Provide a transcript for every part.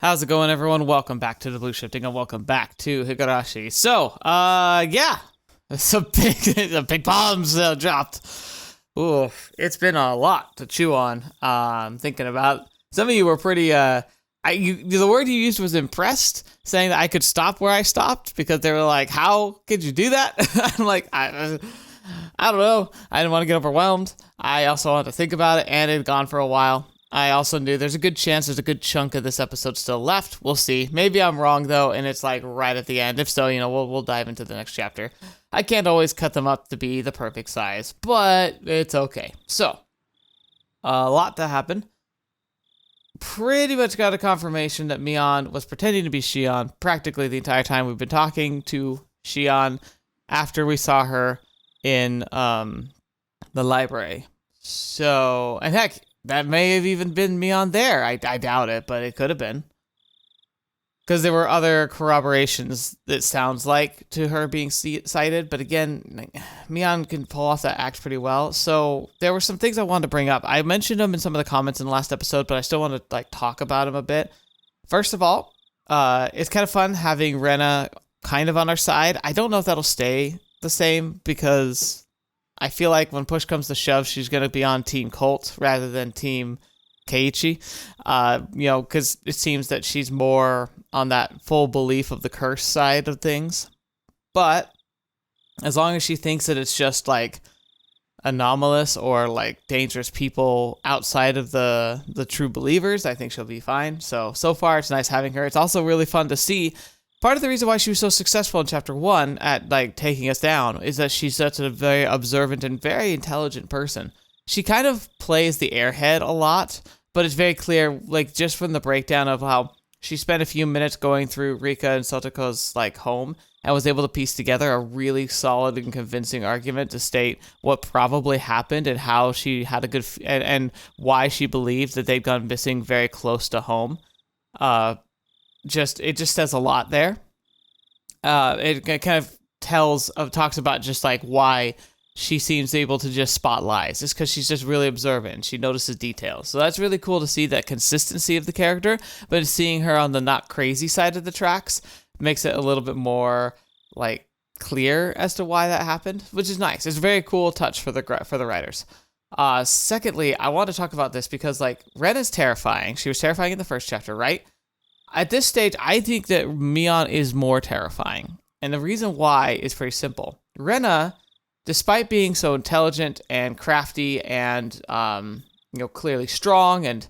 How's it going, everyone? Welcome back to the Blue Shifting, and welcome back to Higurashi. So, some big bombs dropped. Ooh, it's been a lot to chew on. Thinking about some of you were pretty. The word you used was impressed, saying that I could stop where I stopped because they were like, "How could you do that?" I'm like, I don't know. I didn't want to get overwhelmed. I also wanted to think about it, and it had gone for a while. I also knew there's a good chance there's a good chunk of this episode still left. We'll see. Maybe I'm wrong, though, and it's like right at the end. If so, we'll dive into the next chapter. I can't always cut them up to be the perfect size, but it's okay. So, a lot to happen. Pretty much got a confirmation that Mion was pretending to be Shion practically the entire time we've been talking to Shion after we saw her in the library. So, and heck, that may have even been Mion there. I doubt it, but it could have been. Because there were other corroborations that sounds like to her being cited. But again, Mion can pull off that act pretty well. So there were some things I wanted to bring up. I mentioned them in some of the comments in the last episode, but I still want to talk about them a bit. First of all, it's kind of fun having Rena kind of on our side. I don't know if that'll stay the same because I feel like when push comes to shove, she's going to be on Team Colt rather than Team Keiichi. Because it seems that she's more on that full belief of the curse side of things. But as long as she thinks that it's just like anomalous or like dangerous people outside of the true believers, I think she'll be fine. So far it's nice having her. It's also really fun to see. Part of the reason why she was so successful in Chapter 1 at, taking us down is that she's such a very observant and very intelligent person. She kind of plays the airhead a lot, but it's very clear, just from the breakdown of how she spent a few minutes going through Rika and Sotoko's, home and was able to piece together a really solid and convincing argument to state what probably happened and how she had a good... and why she believed that they'd gone missing very close to home. It just says a lot there. It kind of talks about just why she seems able to just spot lies. It's because she's just really observant. She notices details. So that's really cool to see that consistency of the character, but seeing her on the not crazy side of the tracks makes it a little bit more clear as to why that happened, which is nice. It's a very cool touch for the writers. Secondly, I want to talk about this because Ren is terrifying. She was terrifying in the first chapter, right? At this stage, I think that Mion is more terrifying. And the reason why is pretty simple. Rena, despite being so intelligent and crafty and clearly strong and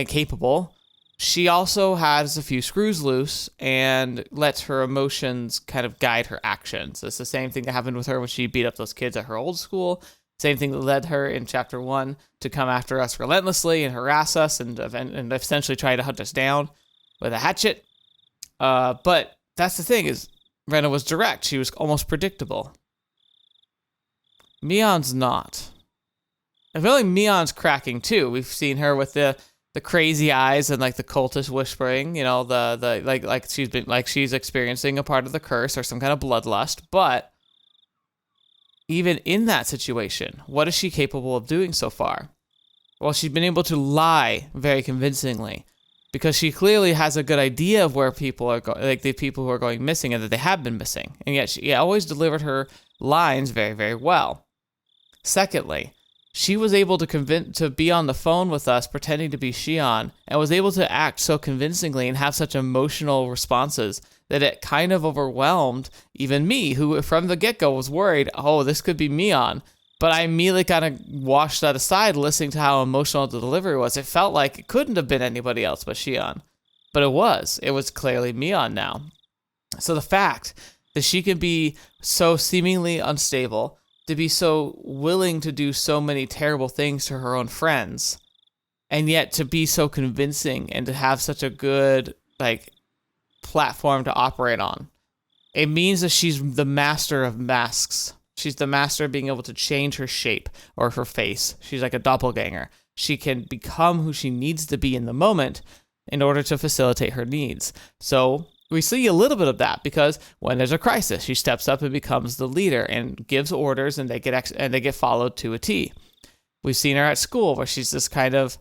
capable, she also has a few screws loose and lets her emotions kind of guide her actions. It's the same thing that happened with her when she beat up those kids at her old school. Same thing that led her in Chapter 1 to come after us relentlessly and harass us and essentially try to hunt us down with a hatchet. But that's the thing, is Rena was direct. She was almost predictable. Mion's not. I feel like Mion's cracking too. We've seen her with the crazy eyes and the cultist whispering, she's experiencing a part of the curse or some kind of bloodlust. But even in that situation, what is she capable of doing so far? Well, she's been able to lie very convincingly, because she clearly has a good idea of where people are the people who are going missing and that they have been missing. And yet she always delivered her lines very, very well. Secondly, she was able to be on the phone with us pretending to be Shion and was able to act so convincingly and have such emotional responses that it kind of overwhelmed even me, who from the get-go was worried, oh, this could be Mion. But I immediately kind of washed that aside, listening to how emotional the delivery was. It felt like it couldn't have been anybody else but Shion. But it was. It was clearly Mion now. So the fact that she can be so seemingly unstable, to be so willing to do so many terrible things to her own friends, and yet to be so convincing and to have such a good, platform to operate on, it means that she's the master of masks. She's the master of being able to change her shape or her face. She's like a doppelganger. She can become who she needs to be in the moment in order to facilitate her needs. So we see a little bit of that because when there's a crisis, she steps up and becomes the leader and gives orders, and they get followed to a T. We've seen her at school where she's this kind of,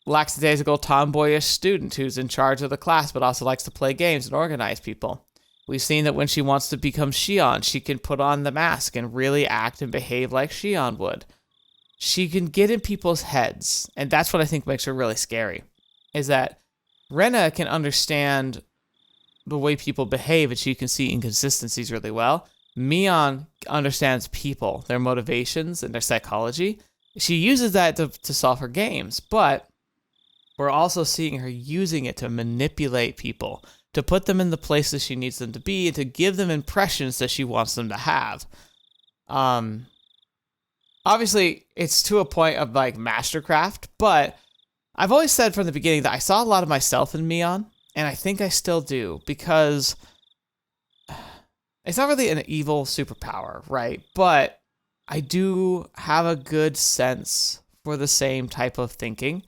lackadaisical tomboyish student who's in charge of the class but also likes to play games and organize people. We've seen that when she wants to become Shion, she can put on the mask and really act and behave like Shion would. She can get in people's heads, and that's what I think makes her really scary, is that Rena can understand the way people behave and she can see inconsistencies really well. Mion understands people, their motivations and their psychology. She uses that to solve her games, but we're also seeing her using it to manipulate people, to put them in the places she needs them to be, and to give them impressions that she wants them to have. Obviously, it's to a point of like mastercraft, but I've always said from the beginning that I saw a lot of myself in Mion, and I think I still do, because it's not really an evil superpower, right? But I do have a good sense for the same type of thinking.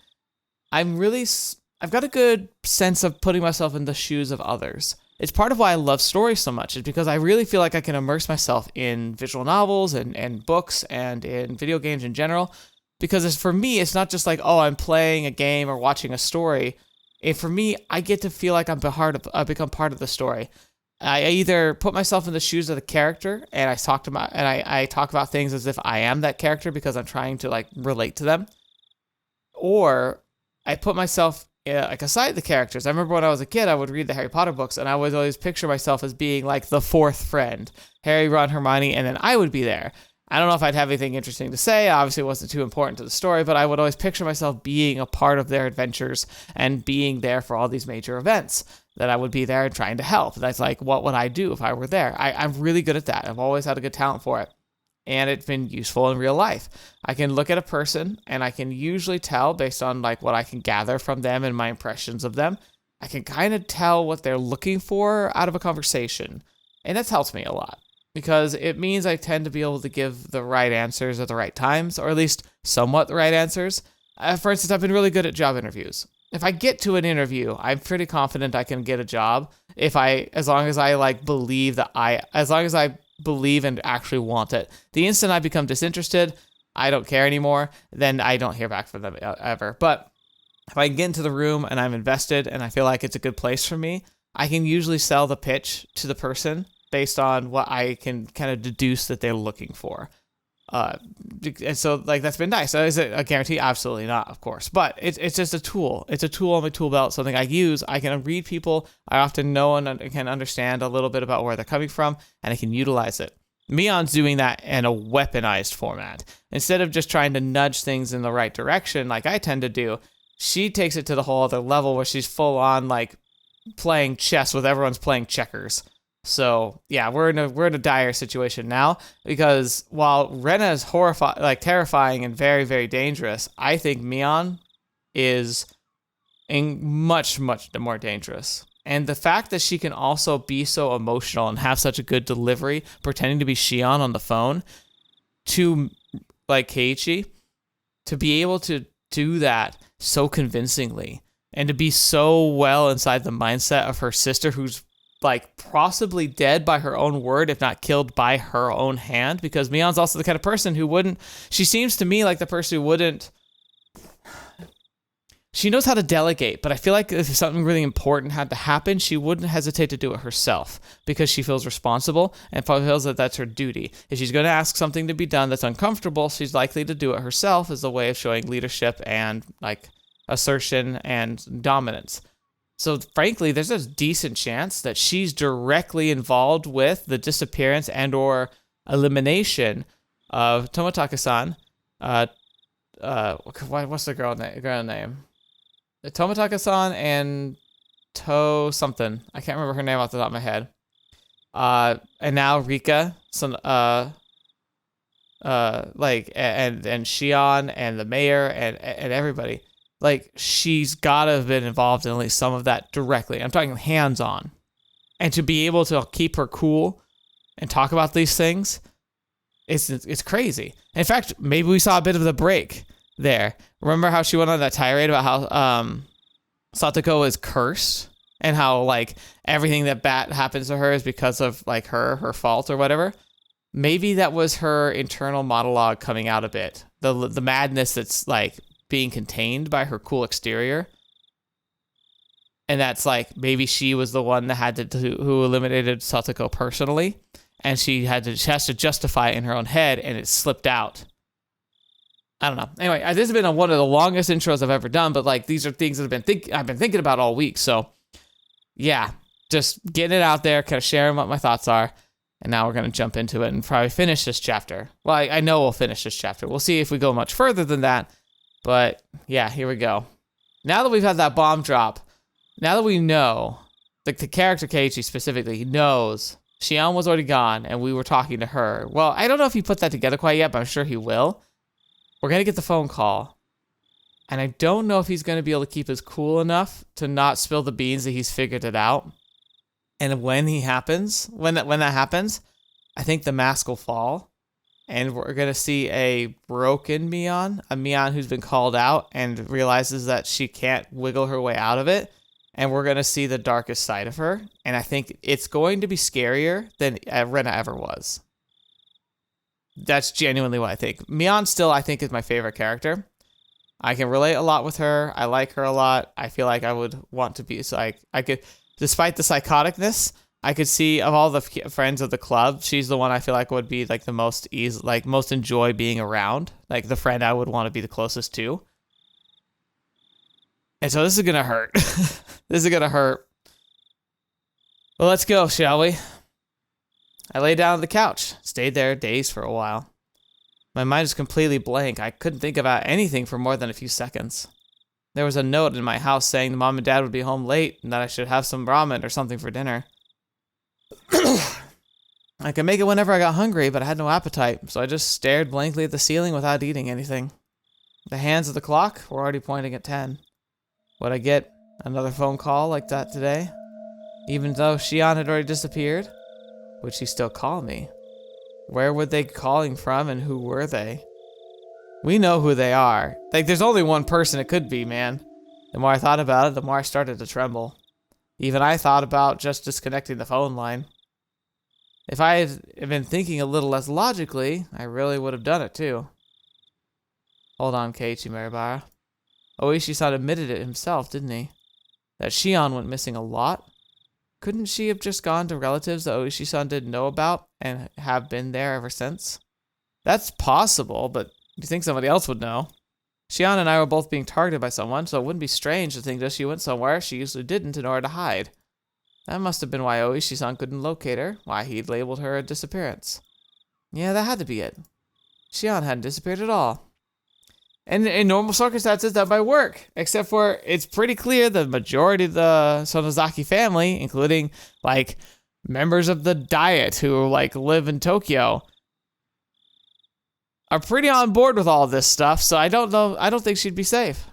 I've got a good sense of putting myself in the shoes of others. It's part of why I love stories so much, is because I really feel like I can immerse myself in visual novels and books and in video games in general. Because for me, it's not just like, oh, I'm playing a game or watching a story. For me, I get to feel like I become part of the story. I either put myself in the shoes of the character and I talk about things as if I am that character because I'm trying to like relate to them, or I put myself like aside the characters. I remember when I was a kid, I would read the Harry Potter books and I would always picture myself as being like the fourth friend, Harry, Ron, Hermione, and then I would be there. I don't know if I'd have anything interesting to say. Obviously, it wasn't too important to the story, but I would always picture myself being a part of their adventures and being there for all these major events, that I would be there and trying to help. That's like, what would I do if I were there? I'm really good at that. I've always had a good talent for it. And it's been useful in real life. I can look at a person and I can usually tell based on like what I can gather from them and my impressions of them. I can kind of tell what they're looking for out of a conversation. And that's helped me a lot, because it means I tend to be able to give the right answers at the right times, or at least somewhat the right answers. For instance, I've been really good at job interviews. If I get to an interview, I'm pretty confident I can get a job as long as I believe and actually want it. The instant I become disinterested, I don't care anymore, then I don't hear back from them ever. But if I get into the room and I'm invested and I feel like it's a good place for me, I can usually sell the pitch to the person based on what I can kind of deduce that they're looking for. And so like that's been nice. So is it a guarantee? Absolutely not, of course. But it's just a tool. It's a tool on my tool belt, something I use. I can read people. I often know and can understand a little bit about where they're coming from, and I can utilize it. Mion's doing that in a weaponized format. Instead of just trying to nudge things in the right direction like I tend to do, she takes it to the whole other level where she's full on like playing chess with everyone's playing checkers. So yeah, we're in a dire situation now, because while Rena is terrifying and very, very dangerous, I think Mion is much, much more dangerous. And the fact that she can also be so emotional and have such a good delivery, pretending to be Shion on the phone to like Keiichi, to be able to do that so convincingly and to be so well inside the mindset of her sister, who's like possibly dead by her own word, if not killed by her own hand, because Mion's also the kind of person who she seems to me like the person who she knows how to delegate, but I feel like if something really important had to happen, she wouldn't hesitate to do it herself, because she feels responsible and feels that that's her duty. If she's going to ask something to be done that's uncomfortable, she's likely to do it herself as a way of showing leadership and like assertion and dominance. So frankly, there's a decent chance that she's directly involved with the disappearance and or elimination of Tomitaka-san. What's the girl name? Tomitaka-san and To something. I can't remember her name off the top of my head. And now Rika, and Shion and the mayor and everybody. Like, she's got to have been involved in at least some of that directly. I'm talking hands-on. And to be able to keep her cool and talk about these things, it's crazy. In fact, maybe we saw a bit of the break there. Remember how she went on that tirade about how Satoko is cursed and how, like, everything that bad happens to her is because of, like, her fault or whatever? Maybe that was her internal monologue coming out a bit. The madness that's, like, being contained by her cool exterior. And that's like, maybe she was the one that who eliminated Satoko personally. And she has to justify it in her own head, and it slipped out. I don't know. Anyway, this has been one of the longest intros I've ever done, but like these are things that I've been thinking about all week. So yeah, just getting it out there, kind of sharing what my thoughts are. And now we're going to jump into it and probably finish this chapter. Well, I know we'll finish this chapter. We'll see if we go much further than that. But yeah, here we go. Now that we've had that bomb drop, now that we know, like the character Keiichi specifically knows Shion was already gone and we were talking to her. Well, I don't know if he put that together quite yet, but I'm sure he will. We're going to get the phone call. And I don't know if he's going to be able to keep his cool enough to not spill the beans that he's figured it out. And when that happens, I think the mask will fall. And we're going to see a broken Mion, a Mion who's been called out and realizes that she can't wiggle her way out of it. And we're going to see the darkest side of her. And I think it's going to be scarier than Rena ever was. That's genuinely what I think. Mion still, I think, is my favorite character. I can relate a lot with her. I like her a lot. I feel like I would want to be, so I could, despite the psychoticness, I could see of all the friends of the club, she's the one I feel like would be like the most most enjoy being around. Like the friend I would want to be the closest to. And so this is going to hurt. This is going to hurt. Well, let's go, shall we? I lay down on the couch, stayed there dazed for a while. My mind was completely blank. I couldn't think about anything for more than a few seconds. There was a note in my house saying the mom and dad would be home late and that I should have some ramen or something for dinner. I could make it whenever I got hungry, but I had no appetite, so I just stared blankly at the ceiling without eating anything. The hands of the clock were already pointing at 10. Would I get another phone call like that today? Even though Shion had already disappeared? Would she still call me? Where were they calling from and who were they? We know who they are. Like, there's only one person it could be, man. The more I thought about it, the more I started to tremble. Even I thought about just disconnecting the phone line. If I had been thinking a little less logically, I really would have done it too. Hold on, Keiichi Maribara. Oishi-san admitted it himself, didn't he? That Shion went missing a lot? Couldn't she have just gone to relatives that Oishi-san didn't know about and have been there ever since? That's possible, but do you think somebody else would know? Shion and I were both being targeted by someone, so it wouldn't be strange to think that she went somewhere she usually didn't in order to hide. That must have been why Oishi-san couldn't locate her, why he'd labeled her a disappearance. Yeah, that had to be it. Shion hadn't disappeared at all. And in normal circumstances, that might work. Except for, it's pretty clear the majority of the Sonozaki family, including, like, members of the Diet who, like, live in Tokyo, are pretty on board with all this stuff, so I don't think she'd be safe.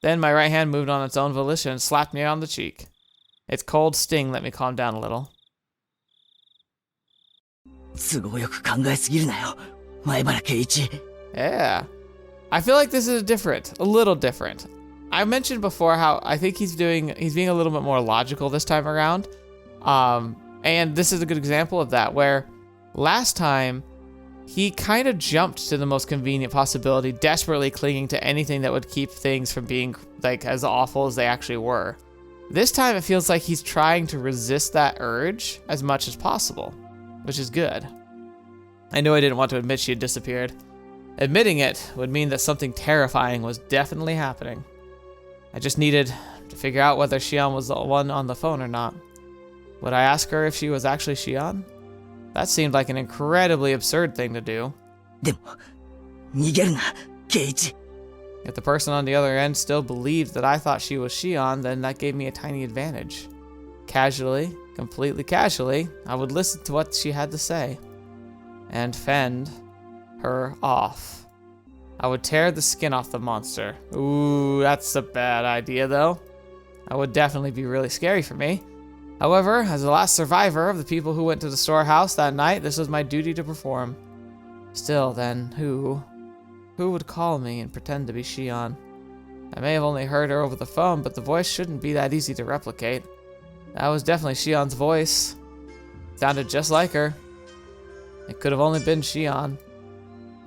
Then my right hand moved on its own volition and slapped me on the cheek. Its cold sting let me calm down a little. Yeah. I feel like this is a little different. I mentioned before how I think he's being a little bit more logical this time around. And this is a good example of that, where last time he kind of jumped to the most convenient possibility, desperately clinging to anything that would keep things from being like as awful as they actually were. This time it feels like he's trying to resist that urge as much as possible, which is good. I knew I didn't want to admit she had disappeared. Admitting it would mean that something terrifying was definitely happening. I just needed to figure out whether Shion was the one on the phone or not. Would I ask her if she was actually Shion? That seemed like an incredibly absurd thing to do. If the person on the other end still believed that I thought she was Shion, then that gave me a tiny advantage. Casually, completely casually, I would listen to what she had to say and fend her off. I would tear the skin off the monster. Ooh, that's a bad idea though. That would definitely be really scary for me. However, as the last survivor of the people who went to the storehouse that night, this was my duty to perform. Still then, who would call me and pretend to be Shion? I may have only heard her over the phone, but the voice shouldn't be that easy to replicate. That was definitely Shion's voice. Sounded just like her. It could have only been Shion.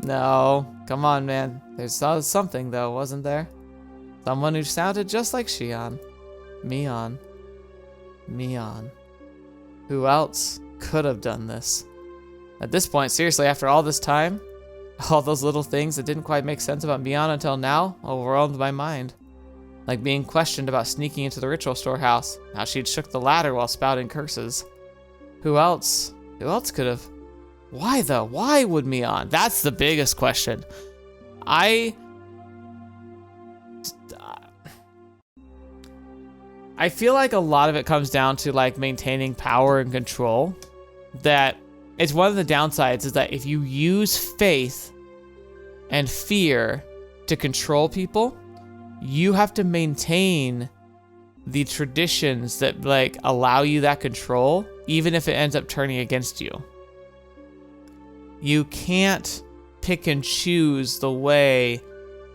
No, Come on, man. There's something, though, wasn't there? Someone who sounded just like Shion. Mion. Who else could have done this? At this point, seriously, after all this time, all those little things that didn't quite make sense about Mion until now overwhelmed my mind. Like being questioned about sneaking into the ritual storehouse, how she'd shook the ladder while spouting curses. Who else could have? Why though? Why would Mion? That's the biggest question. I feel like a lot of it comes down to like maintaining power and control. That it's one of the downsides is that if you use faith and fear to control people, you have to maintain the traditions that like allow you that control, even if it ends up turning against you. You can't pick and choose the way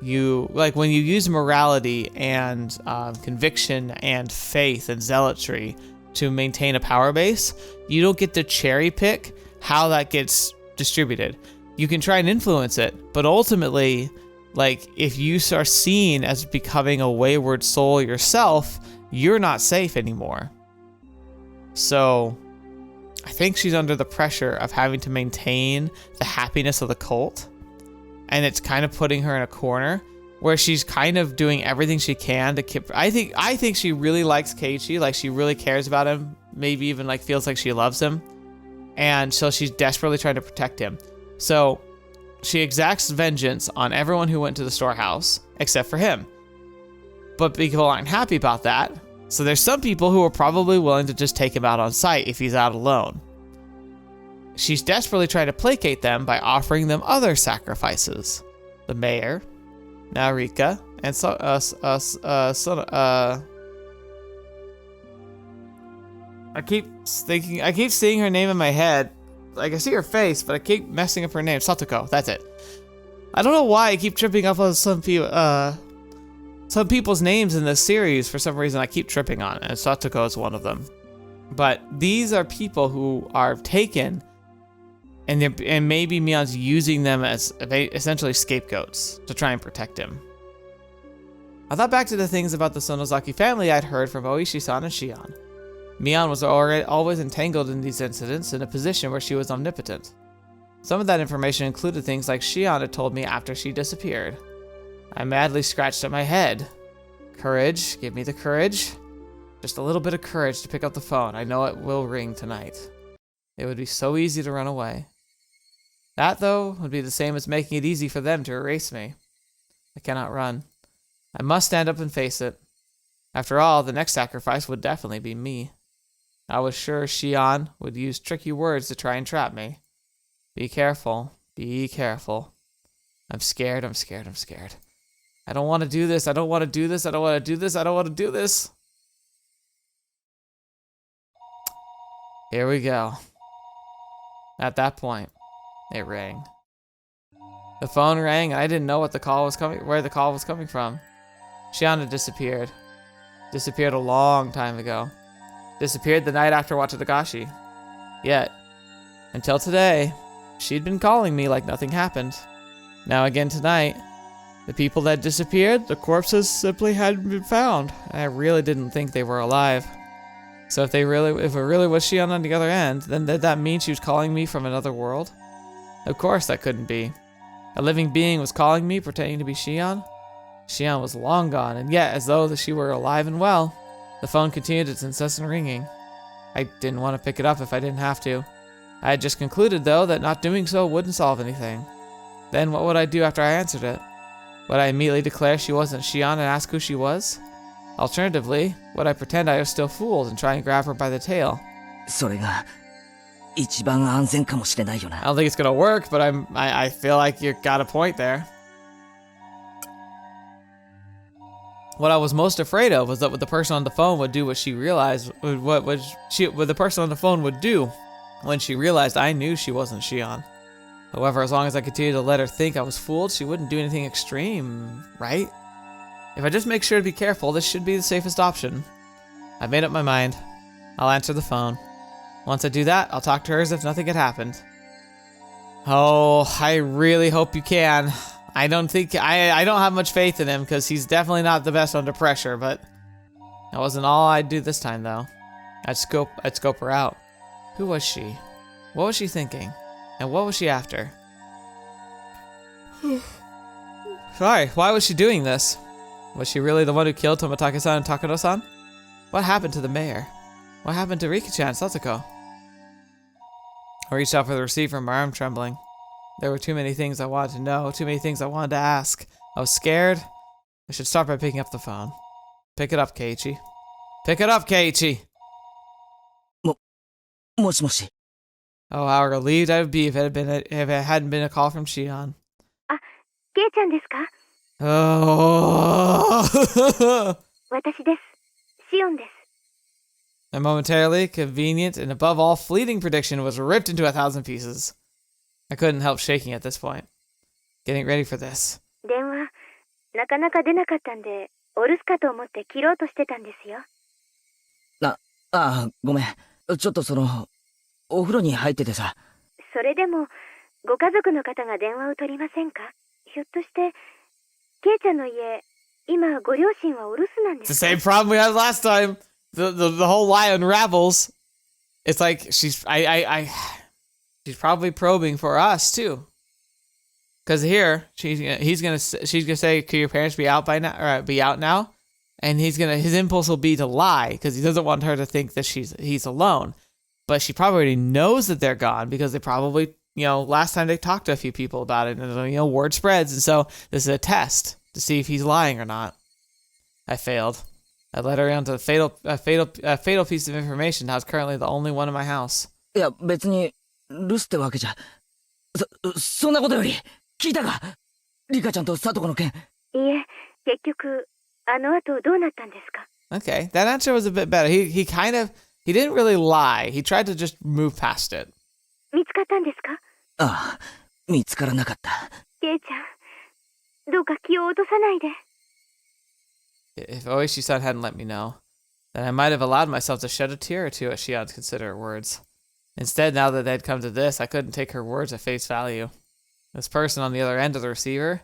you, like when you use morality and conviction and faith and zealotry to maintain a power base, you don't get to cherry pick how that gets distributed. You can try and influence it, but ultimately, like if you are seen as becoming a wayward soul yourself, you're not safe anymore. So I think she's under the pressure of having to maintain the happiness of the cult, and it's kind of putting her in a corner where she's kind of doing everything she can to keep. I think she really likes Keiichi, like she really cares about him, maybe even like feels like she loves him, and so she's desperately trying to protect him. So she exacts vengeance on everyone who went to the storehouse except for him. But people aren't happy about that. So there's some people who are probably willing to just take him out on sight if he's out alone. She's desperately trying to placate them by offering them other sacrifices. The mayor, Narika, and I keep seeing her name in my head. Like I see her face, but I keep messing up her name. Satoko, that's it. I don't know why I keep tripping up on some people's names in this series. For some reason, I keep tripping on it, and Satoko is one of them. But these are people who are taken, and maybe Mion's using them as essentially scapegoats to try and protect him. I thought back to the things about the Sonozaki family I'd heard from Oishi-san and Shion. Mion was always entangled in these incidents in a position where she was omnipotent. Some of that information included things like Shion had told me after she disappeared. I madly scratched at my head. Courage, give me the courage. Just a little bit of courage to pick up the phone. I know it will ring tonight. It would be so easy to run away. That, though, would be the same as making it easy for them to erase me. I cannot run. I must stand up and face it. After all, the next sacrifice would definitely be me. I was sure Shion would use tricky words to try and trap me. Be careful. Be careful. I'm scared. I don't want to do this. I don't want to do this. I don't want to do this. I don't want to do this. Here we go. At that point, it rang. The phone rang, and I didn't know where the call was coming from. Shion had disappeared. Disappeared a long time ago. Disappeared the night after Watanagashi. Yet, until today, she'd been calling me like nothing happened. Now again tonight, the people that disappeared, the corpses simply hadn't been found. And I really didn't think they were alive. So if it really was Shion on the other end, then did that mean she was calling me from another world? Of course that couldn't be. A living being was calling me, pretending to be Shion? Shion was long gone, and yet, as though she were alive and well, the phone continued its incessant ringing. I didn't want to pick it up if I didn't have to. I had just concluded, though, that not doing so wouldn't solve anything. Then what would I do after I answered it? Would I immediately declare she wasn't Shion and ask who she was? Alternatively, would I pretend I was still fooled and try and grab her by the tail? I don't think it's gonna work, but I feel like you got a point there. What I was most afraid of was that what the person on the phone would do what the person on the phone would do when she realized I knew she wasn't Shion. However, as long as I continued to let her think I was fooled, she wouldn't do anything extreme, right? If I just make sure to be careful, this should be the safest option. I've made up my mind. I'll answer the phone. Once I do that, I'll talk to her as if nothing had happened. Oh, I really hope you can. I don't think I don't have much faith in him because he's definitely not the best under pressure, but that wasn't all I'd do this time though. I'd scope her out. Who was she? What was she thinking? And what was she after? Sorry, why was she doing this? Was she really the one who killed Tomatake-san and Takano-san? What happened to the mayor? What happened to Rika-chan and Satoko? I reached out for the receiver, my arm trembling. There were too many things I wanted to know, too many things I wanted to ask. I was scared. I should start by picking up the phone. Pick it up, Keiichi. Pick it up, Keiichi! Moshi. Oh, how relieved I would be if it hadn't been a call from Shion. Kei-chan desu ka? Oh! Watashi desu. Shion desu. A momentarily convenient and above all fleeting prediction was ripped into 1,000 pieces. I couldn't help shaking at this point. Getting ready for this. 電話、なかなか出なかったんで、お留守かと思って切ろうとしてたんですよ。ごめん。ちょっとお風呂に入っててさ。それでも、ご家族の方が電話を取りませんか？ひょっとして、ケイちゃんの家、今ご両親はお留守なんですか？ It's the same problem we had last time. The whole lie unravels. It's like she's probably probing for us too. Cause here she's gonna say, "Could your parents be out by now? Or be out now?" And his impulse will be to lie because he doesn't want her to think that he's alone. But she probably already knows that they're gone because they probably, last time they talked to a few people about it, and word spreads, and so this is a test to see if he's lying or not. I failed. I led her onto a fatal piece of information. I was currently the only one in my house. いや、別に留守ってわけじゃ。そんなことより聞いたか？リカちゃんとサトコの件。いえ、結局あの後どうなったんですか？ Okay, that answer was a bit better. He didn't really lie. He tried to just move past it. 見つかったんですか？ああ、見つからなかった。ケイちゃん、どうか気を落とさないで。If Oishi-san hadn't let me know, then I might have allowed myself to shed a tear or two at Shion's considerate words. Instead, now that they'd come to this, I couldn't take her words at face value. This person on the other end of the receiver,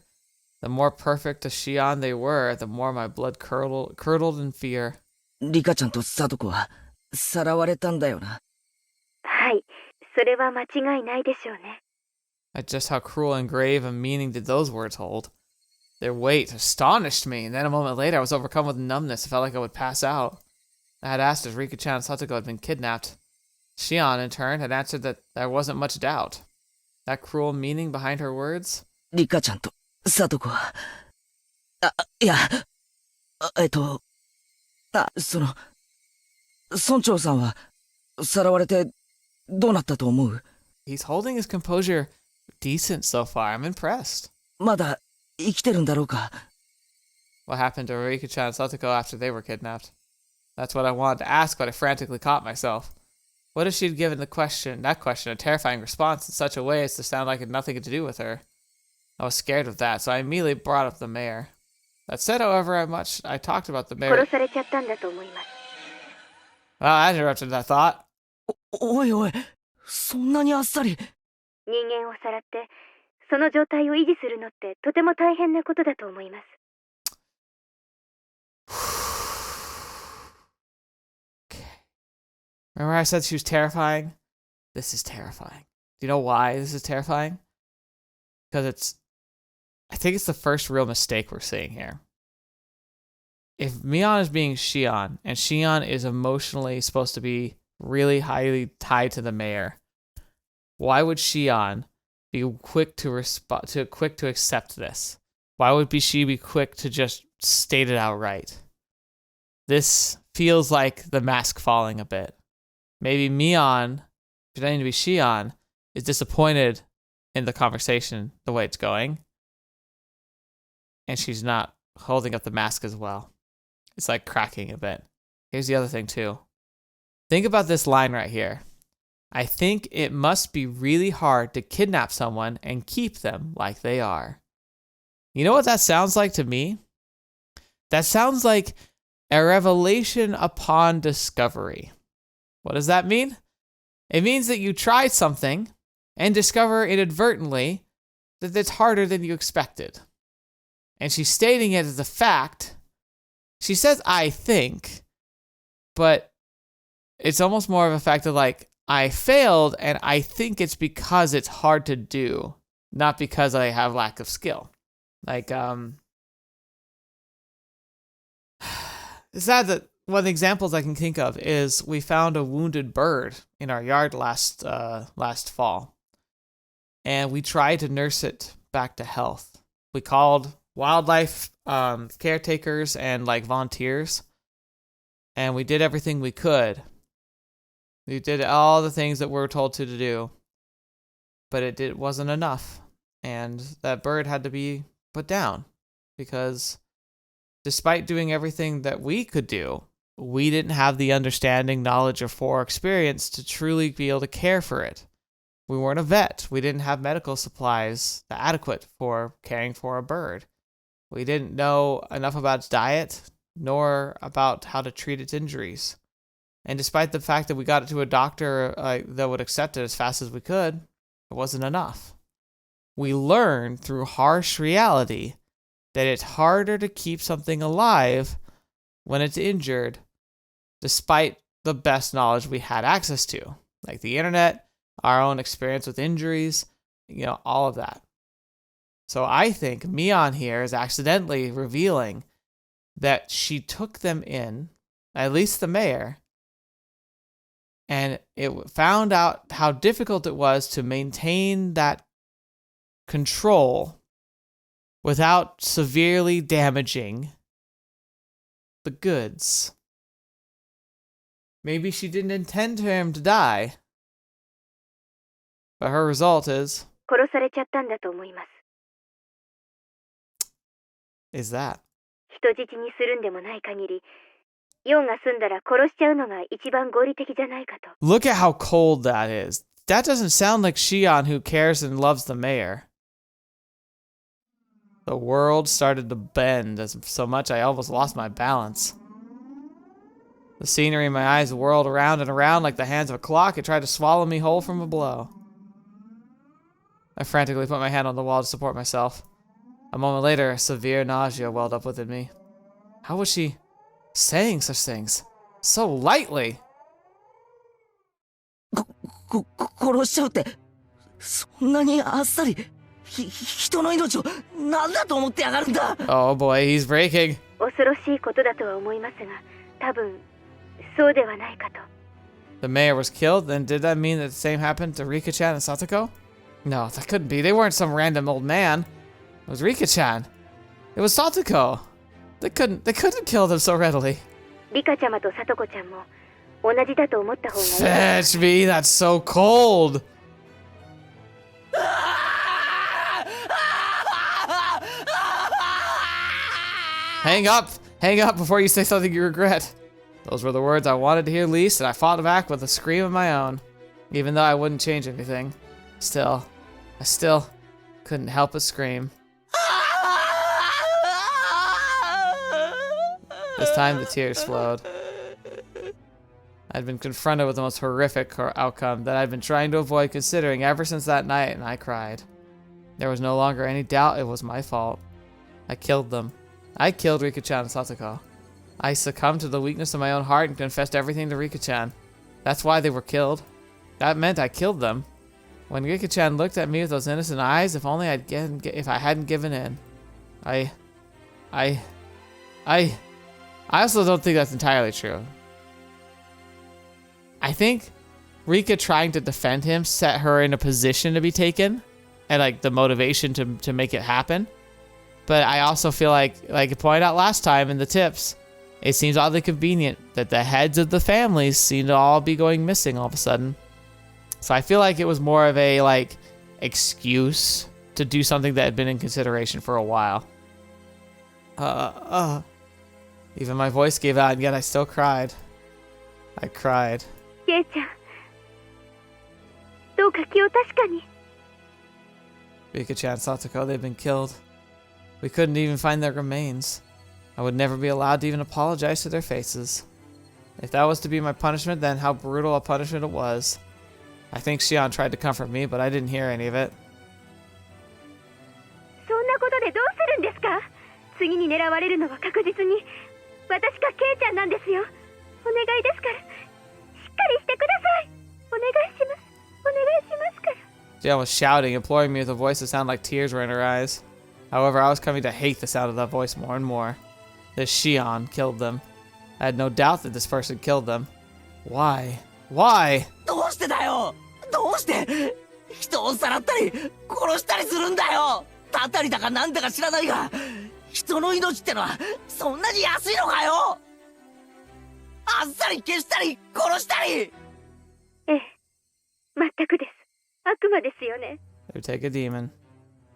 the more perfect to Shion they were, the more my blood curdled in fear. リカちゃんとサトコはさらわれたんだよな。はい、それは間違いないでしょうね。Just how cruel and grave a meaning did those words hold? Their weight astonished me, and then a moment later I was overcome with numbness. It felt like I would pass out. I had asked if Rika-chan and Satoko had been kidnapped. Shion, in turn, had answered that there wasn't much doubt. That cruel meaning behind her words? リカちゃんとサトコは。いや、村長さんはさらわれてどうなったと思う？ He's holding his composure decent so far. I'm impressed. まだ生きてるんだろうか？ What happened to Rika-chan and Satoko after they were kidnapped? That's what I wanted to ask, but I frantically caught myself. What if she'd given that question a terrifying response in such a way as to sound like it had nothing to do with her? I was scared of that, so I immediately brought up the mayor. That said, however, I talked about the mayor. 殺されちゃったんだと思います。 Well, I interrupted that thought. おいおい、そんなにあっさり。人間をさらって、その状態を維持するのってとても大変なことだと思います。Remember I said she was terrifying? This is terrifying. Do you know why this is terrifying? Because I think it's the first real mistake we're seeing here. If Mion is being Shion, and Shion is emotionally supposed to be really highly tied to the mayor, why would Shion be quick to accept this? Why would she be quick to just state it outright? This feels like the mask falling a bit. Maybe Mion, pretending to be Shion, is disappointed in the conversation, the way it's going. And she's not holding up the mask as well. It's like cracking a bit. Here's the other thing too. Think about this line right here. I think it must be really hard to kidnap someone and keep them like they are. You know what that sounds like to me? That sounds like a revelation upon discovery. What does that mean? It means that you tried something and discover inadvertently that it's harder than you expected. And she's stating it as a fact. She says, I think, but it's almost more of a fact of like, I failed, and I think it's because it's hard to do, not because I have lack of skill. Like, it's sad that one of the examples I can think of is we found a wounded bird in our yard last fall, and we tried to nurse it back to health. We called wildlife caretakers and like volunteers, and we did everything we could. We did all the things that we were told to do, but it wasn't enough, and that bird had to be put down because despite doing everything that we could do, we didn't have the understanding, knowledge, or experience to truly be able to care for it. We weren't a vet. We didn't have medical supplies adequate for caring for a bird. We didn't know enough about its diet, nor about how to treat its injuries. And despite the fact that we got it to a doctor that would accept it as fast as we could, it wasn't enough. We learned through harsh reality that it's harder to keep something alive when it's injured, despite the best knowledge we had access to, like the internet, our own experience with injuries, all of that. So I think Mion here is accidentally revealing that she took them in, at least the mayor, and it found out how difficult it was to maintain that control without severely damaging the goods. Maybe she didn't intend for him to die, but her result is... 殺されちゃったんだと思います。 is that. 人質にするんでもない限り、ヨンが済んだら殺しちゃうのが一番合理的じゃないかと。 Look at how cold that is. That doesn't sound like Shion, who cares and loves the mayor. The world started to bend so much I almost lost my balance. The scenery in my eyes whirled around and around like the hands of a clock. It tried to swallow me whole from a blow. I frantically put my hand on the wall to support myself. A moment later, a severe nausea welled up within me. How was she saying such things so lightly? 殺しちゃうって、そんなにあっさり、人の命を何だと思ってやがるんだ。 Oh boy, he's breaking. 恐ろしいことだとは思いますが、多分そうではないかと。 The mayor was killed, then did that mean that the same happened to Rika-chan and Satoko? No, that couldn't be. They weren't some random old man. It was Rika-chan. It was Satoko. They couldn't kill them so readily. リカちゃまとサトコちゃんも同じだと思った方がいい。 Fetch me, that's so cold. Hang up before you say something you regret. Those were the words I wanted to hear least, and I fought back with a scream of my own. Even though I wouldn't change anything. I still couldn't help but scream. This time the tears flowed. I'd been confronted with the most horrific outcome that I'd been trying to avoid considering ever since that night, and I cried. There was no longer any doubt it was my fault. I killed them. I killed Rika-chan and Satoko. I succumbed to the weakness of my own heart and confessed everything to Rika-chan. That's why they were killed. That meant I killed them. When Rika-chan looked at me with those innocent eyes, if only if I hadn't given in. I also don't think that's entirely true. I think Rika trying to defend him set her in a position to be taken and like the motivation to make it happen. But I also feel like I pointed out last time in the tips, it seems oddly convenient that the heads of the families seem to all be going missing all of a sudden. So I feel like it was more of a like excuse to do something that had been in consideration for a while. Even my voice gave out, and yet I still cried. I cried. ケイちゃん、どうか気を確かに。 Rika-chan, Satoko, they've been killed. We couldn't even find their remains. I would never be allowed to even apologize to their faces. If that was to be my punishment, then how brutal a punishment it was. I think Shion tried to comfort me, but I didn't hear any of it. 狙われるのは確実に私かケイちゃんなんですよ。お願いですから、しっかりしてください。お願いします。お願いしますから。Shion was shouting, imploring me with a voice that sounded like tears were in her eyes. However, I was coming to hate the sound of that voice more and more. This Shion killed them. I had no doubt that this person killed them. Why? Why? どうしてだよ。どうして人をさらったり殺したりするんだよ。たたりだかなんだか知らないが、人の命ってのはそんなに安いのかよ。あっさり消したり殺したり。ええ、全くです。悪魔ですよね。 It would take a demon.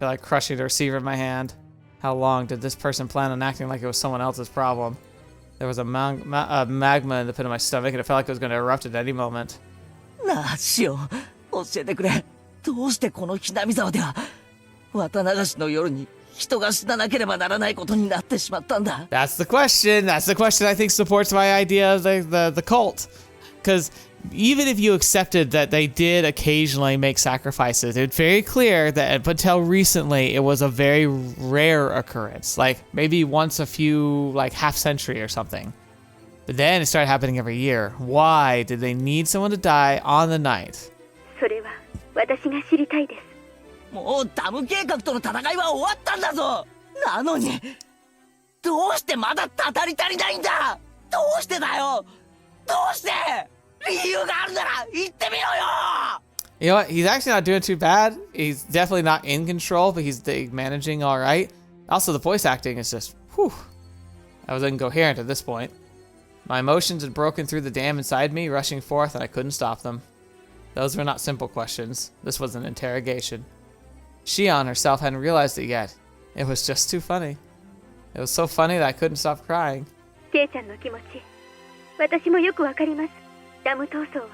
I feel like crushing the receiver in my hand. How long did this person plan on acting like it was someone else's problem? There was a magma in the pit of my stomach, and it felt like it was going to erupt at any moment. なあ、シオン、教えてくれ。どうしてこのひなみ沢では綿流しの夜に人が死ななければならないことになってしまったんだ。 That's the question. That's the question I think supports my idea of the cult. Because even if you accepted that they did occasionally make sacrifices, it's very clear that up until recently it was a very rare occurrence. Like maybe once a few, like half century or something. But then it started happening every year. Why did they need someone to die on the night? それは私が知りたいです。もうダム計画との戦いは終わったんだぞ。なのにどうしてまだたたり足りないんだ。どうしてだよ。どうして。理由があるなら言ってみろよ。 You know what? He's actually not doing too bad. He's definitely not in control, but he's managing all right. Also, the voice acting is just, whew. I was incoherent at this point. My emotions had broken through the dam inside me, rushing forth, and I couldn't stop them. Those were not simple questions. This was an interrogation. Shion herself hadn't realized it yet. It was just too funny. It was so funny that I couldn't stop crying. ケイちゃんの気持ち、私もよくわかります。ダム闘争は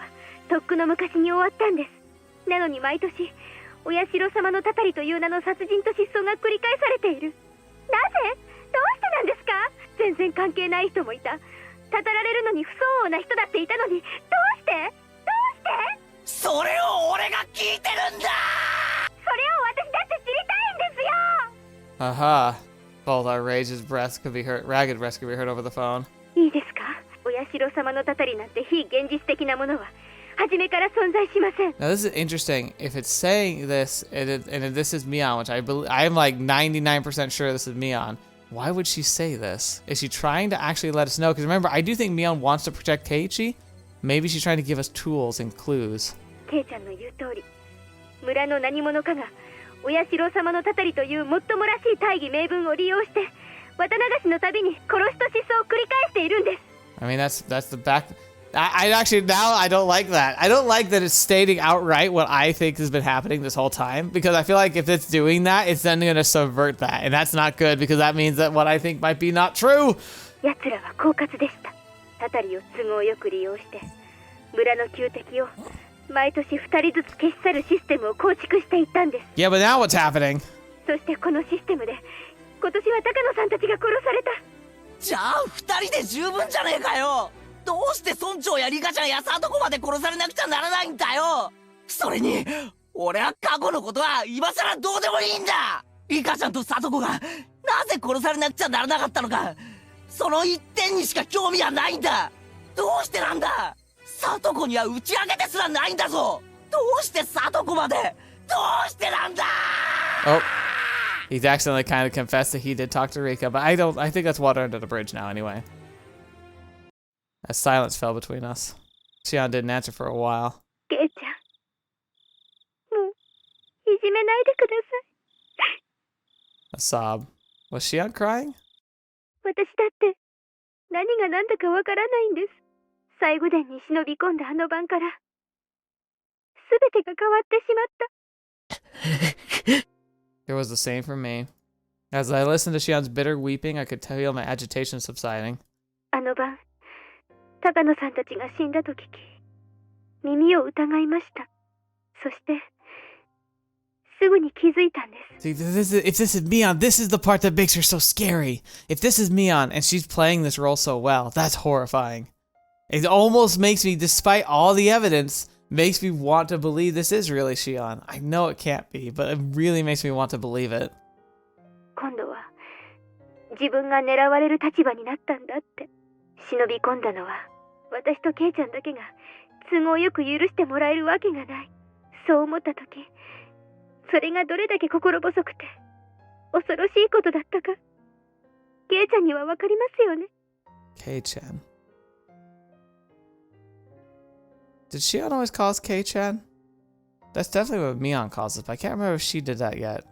とっくの昔に終わったんです。なのに毎年お社様のたたりという名の殺人と失踪が繰り返されている。なぜ？どうしてなんですか？全然関係ない人もいた。たたられるのに不相応な人だっていたのに、どうして？どうして？それを俺が聞いてるんだ。それを私だって知りたいんですよ。 Aha. Both our rage's breath could be heard, ragged breath could be heard over the phone. いいですか？お社様のたたりなんて非現実的なものは初めから存在しません。 Now this is interesting. If it's saying this, and this is Mion, which I'm like 99% sure this is Mion. Why would she say this? Is she trying to actually let us know? Because remember, I do think Mion wants to protect Keiichi. Maybe she's trying to give us tools and clues. ケイちゃんの言う通り、村の何者かがお社様のたたりというもっともらしい大義名分を利用して綿流しのたびに殺しと失踪を繰り返しているんです。 I mean, that's the back. I actually, now I don't like that. I don't like that it's stating outright what I think has been happening this whole time, because I feel like if it's doing that, it's then going to subvert that, and that's not good, because that means that what I think might be not true. 奴らは狡猾でした。たたりを都合よく利用して村の旧敵を毎年2人ずつ消し去るシステムを構築していったんです。 Yeah, but now what's happening? そしてこのシステムで今年は高野さんたちが殺された。じゃあ2人で十分じゃねえかよ。どうして村長やリカちゃんやサトコまで殺されなくちゃならないんだよ。それに俺は過去のことは今さらどうでもいいんだ。リカちゃんとサトコがなぜ殺されなくちゃならなかったのか、その一点にしか興味はないんだ。どうしてなんだ。サトコには打ち上げてすらないんだぞ。どうしてサトコまで。どうしてなんだ。 Oh, he's accidentally kind of confessed that he did talk to Rika, but I think that's water under the bridge now anyway. A silence fell between us. Shion didn't answer for a while. ケイちゃん、もういじめないでください。 A sob. Was Shion crying? 私だって何が何だかわからないんです。最後殿に忍び込んだあの晩から全てが変わってしまった。 It was the same for me. As I listened to Shion's bitter weeping, I could feel my agitation subsiding. あの晩、高野さんたちが死んだと聞き、耳を疑いました。そしてすぐに気づいたんです。 See, if this is Mion, this is the part that makes her so scary. If this is Mion and she's playing this role so well, that's horrifying. It almost makes me, despite all the evidence, makes me want to believe this is really Shion. I know it can't be, but it really makes me want to believe it. 今度は自分が狙われる立場になったんだって。忍び込んだのは私とケイちゃんだけが都合よく許してもらえるわけがない。そう思った時、それがどれだけ心細くて恐ろしいことだったか、ケイちゃんにはわかりますよね。K-chan. Did Shion always call us K-chan? That's definitely what Mion calls us, but I can't remember if she did that yet.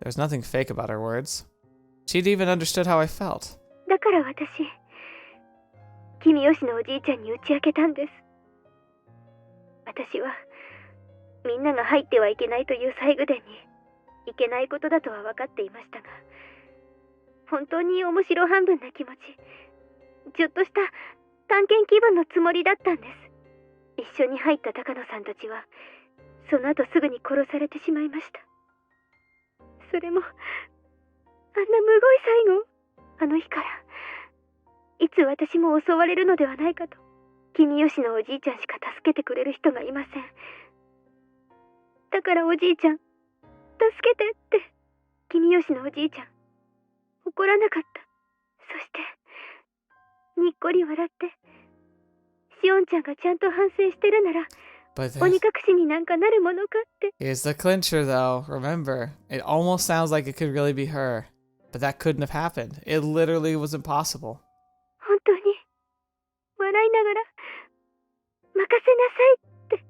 There's nothing fake about her words. She'd even understood how I felt. だから私、君吉のおじいちゃんに打ち明けたんです。私はみんなが入ってはいけないという西宮殿にいけないことだとは分かっていましたが、本当に面白半分な気持ち、ちょっとした探検気分のつもりだったんです。一緒に入った高野さんたちはその後すぐに殺されてしまいました。それもあんなむごい最後。あの日からいつ私も襲われるのではないかと、君吉のおじいちゃんしか助けてくれる人がいません。だからおじいちゃん、助けてって、君吉のおじいちゃん怒らなかった。そしてにっこり笑って、シオンちゃんがちゃんと反省してるなら鬼隠しになんかなるものかって。 Here's the clincher though. Remember, it almost sounds like it could really be her, but that couldn't have happened. It literally was impossible. 本当に笑いながら任せなさいって。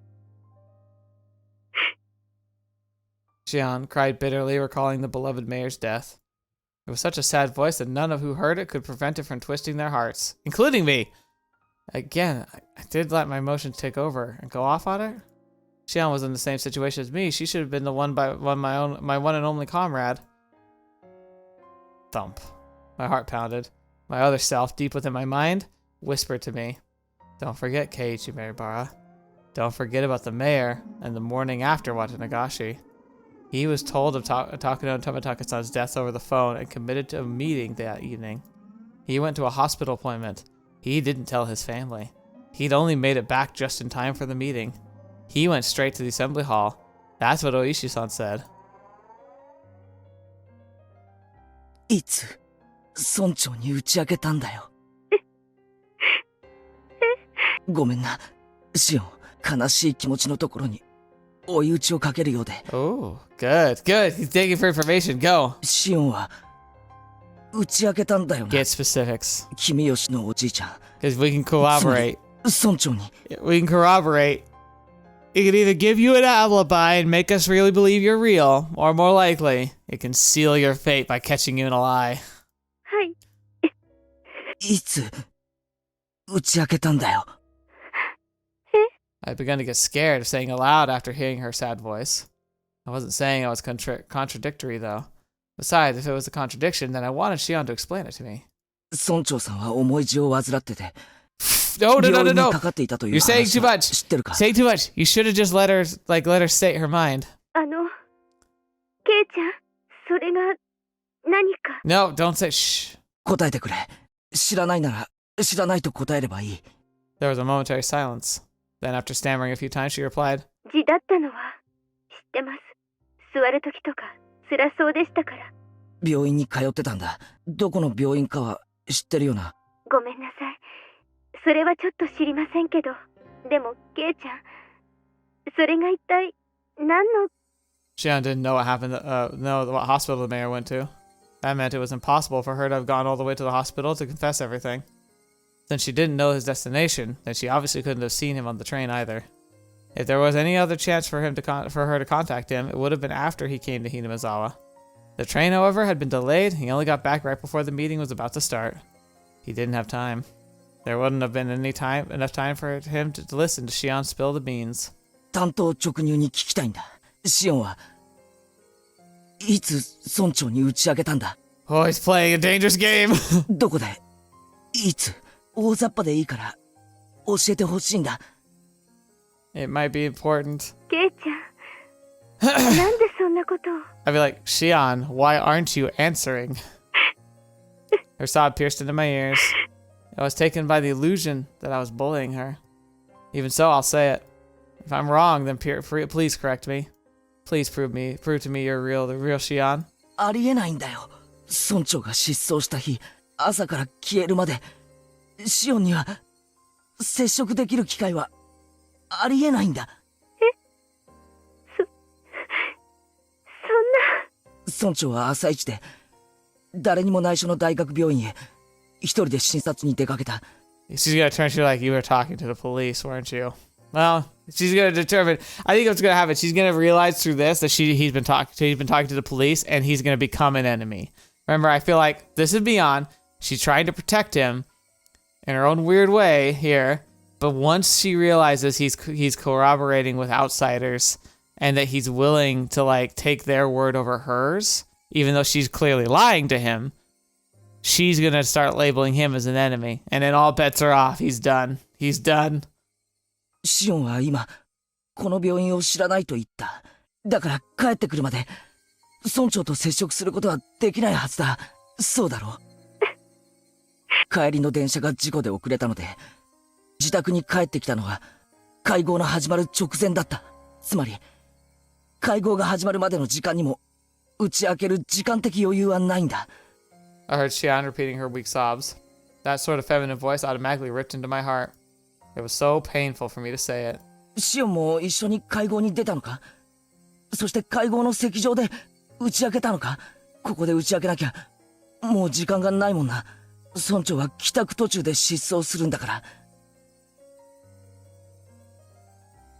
Shion cried bitterly, recalling the beloved mayor's death. It was such a sad voice that none of who heard it could prevent it from twisting their hearts, including me. Again, I did let my emotions take over and go off on her. Shion was in the same situation as me. She should have been the my one and only comrade. Thump. My heart pounded. My other self, deep within my mind, whispered to me, "Don't forget Keiichi Maribara. Don't forget about the mayor and the morning after Watanagashi." He was told of Takano and Tomitaka-san's deaths over the phone and committed to a meeting that evening. He went to a hospital appointment. He didn't tell his family. He'd only made it back just in time for the meeting. He went straight to the assembly hall. That's what Oishi-san said. いつ村長に打ち明けたんだよ。ごめんな、シオン。悲しい気持ちのところに追い打ちをかけるようで。Oh, good, good. He's digging for information. Go. シオンは打ち明けたんだよな。Get specifics. 君吉のおじいちゃん。Because we can corroborate. 村長に。We can corroborate. It can either give you an alibi and make us really believe you're real, or more likely, it can seal your fate by catching you in a lie. はい。いつ打ち明けたんだよ。I'd begun to get scared of saying aloud after hearing her sad voice. I wasn't saying I was contradictory, though. Besides, if it was a contradiction, then I wanted Shion to explain it to me. 村長さんは重い痔を患ってて。No. 病院にかかっていたという You're saying 話 too は much. 知ってるか？ Saying too much. You should have just let her state her mind. ケイちゃん、それが何か。 No, don't say shh. 答えてくれ。知らないなら知らないと答えればいい。 There was a momentary silence. Then, after stammering a few times, she replied, 痔だったのは知ってます。座るときとか辛そうでしたから。病院に通ってたんだ。どこの病院かは知ってるよな。ごめんなさい。それはちょっと知りませんけど。でも、ケイちゃん、それが一体何の。 Shion didn't know what happened, know what hospital the mayor went to. That meant it was impossible for her to have gone all the way to the hospital to confess everything. Since she didn't know his destination, then she obviously couldn't have seen him on the train either. If there was any other chance for her to contact him, it would have been after he came to Hinamizawa. The train, however, had been delayed. He only got back right before the meeting was about to start. He didn't have time. There wouldn't have been enough time for him to listen to Shion spill the beans. 単刀直入に聞きたいんだ。シオンはいつ村長に打ち明けたんだ？ Oh, he's playing a dangerous game. どこで？いつ？大雑把でいいから教えてほしいんだ。It might be important. ケイちゃん、なんでそんなことを。 I'd be like, Shion, why aren't you answering? Her sob pierced into my ears. I was taken by the illusion that I was bullying her. Even so, I'll say it. If I'm wrong, then please correct me. Please prove to me you're the real Shion. ありえないんだよ。村長が失踪した日、朝から消えるまで、シオンには接触できる機会はありえないんだ。そんな。村長は朝一で誰にも内緒の大学病院へ一人で診察に出かけた。 She's gonna turn to you like you were talking to the police, weren't you? Well, she's gonna determine. I think what's gonna happen. She's gonna realize through this that he's been talking to the police, and he's gonna become an enemy. Remember, I feel like this is beyond. She's trying to protect him in her own weird way here, but once she realizes he's corroborating with outsiders, and that he's willing to like take their word over hers, even though she's clearly lying to him, she's gonna start labeling him as an enemy, and then all bets are off. He's done. He's done. シオンは今この病院を知らないと言った。だから帰ってくるまで村長と接触することはできないはずだ。そうだろう。帰りの電車が事故で遅れたので、自宅に帰ってきたのは会合の始まる直前だった。つまり会合が始まるまでの時間にも打ち明ける時間的余裕はないんだ。 I heard Shion repeating her weak sobs. That sort of feminine voice automatically ripped into my heart. It was so painful for me to say it. シオンも一緒に会合に出たのか？そして会合の席上で打ち明けたのか？ここで打ち明けなきゃもう時間がないもんな。村長は帰宅途中で失踪するんだから。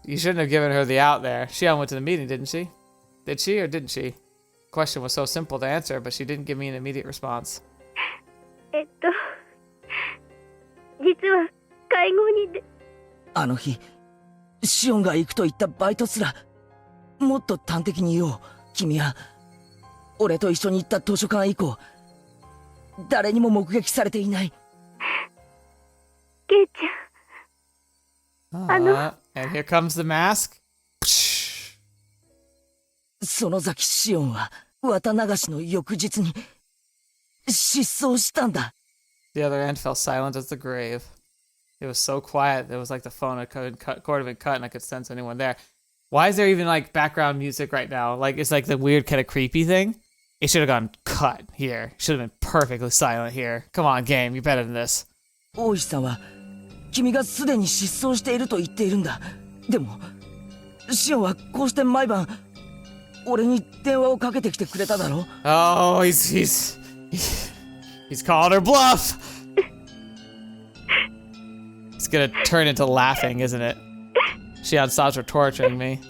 You shouldn't have given her the out there. Shion went to the meeting, didn't she? Did she or didn't she? The question was so simple to answer, but she didn't give me an immediate response. 実は会合にで。あの日シオンが行くと言ったバイトすらもっと端的に言おう。君は俺と一緒に行った図書館以降誰にも目撃されていない。ケイちゃん。And here comes the mask. 園崎シオンは綿流しの翌日に失踪したんだ。 The other end fell silent as the grave. It was so quiet. It was like the phone had cord had been cut and I could sense anyone there. Why is there even like background music right now? Like it's like the weird kind of creepy thing. It should have gone cut here. Should have been perfectly silent here. Come on, game. You're better than this. 大石さんは君がすでに失踪していると言っているんだ。でもシオンはこうして毎晩俺に電話をかけてきてくれただろ。 Oh, he's called her bluff. It's gonna turn into laughing, isn't it? Shion stops her torturing me.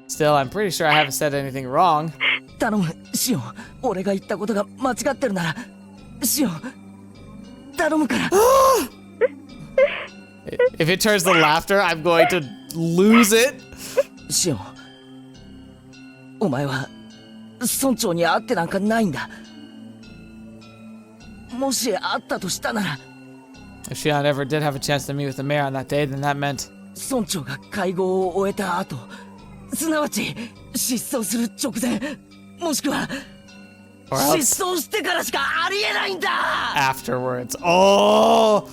Still, I'm pretty sure I haven't said anything wrong. 頼むシオン、俺が言ったことが間違ってるならシオン頼むから。 If it turns to laughter, I'm going to lose it. シオン、お前は村長に会ってなんかないんだ。もし会ったとしたなら。 If Shion ever did have a chance to meet with the mayor on that day, then that meant 村長が会合を終えた後、すなわち失踪する直前、もしくは or else 失踪してからしかありえないんだ。 afterwards. Oh!